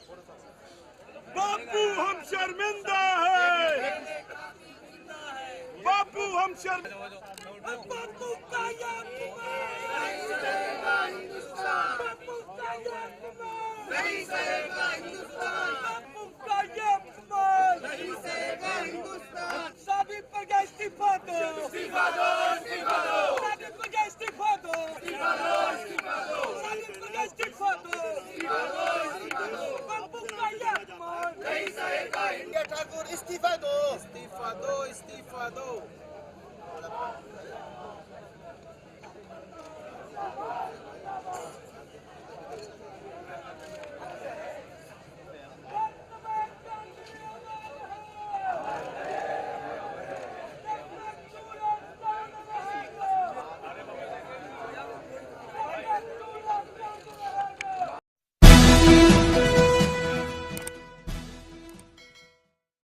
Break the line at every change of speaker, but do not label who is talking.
बापू हम शर्मिंदा है, बापू हम बापू का बापू का नहीं सहेगा हिंदुस्तान, बापू का नहीं सहेगा हिंदुस्तान। साबित पर गया इस्तीफा दो, इस्तीफा दो, इस्तीफा दो। साबित पर गया इस्तीफा दो, इस्तीफा दो, इस्तीफा दो। साबित पर गया इस्तीफा दो, इस्तीफा दो, इस्तीफा दो। बापू का नहीं सहेगा। ठाकुर इस्तीफा दो,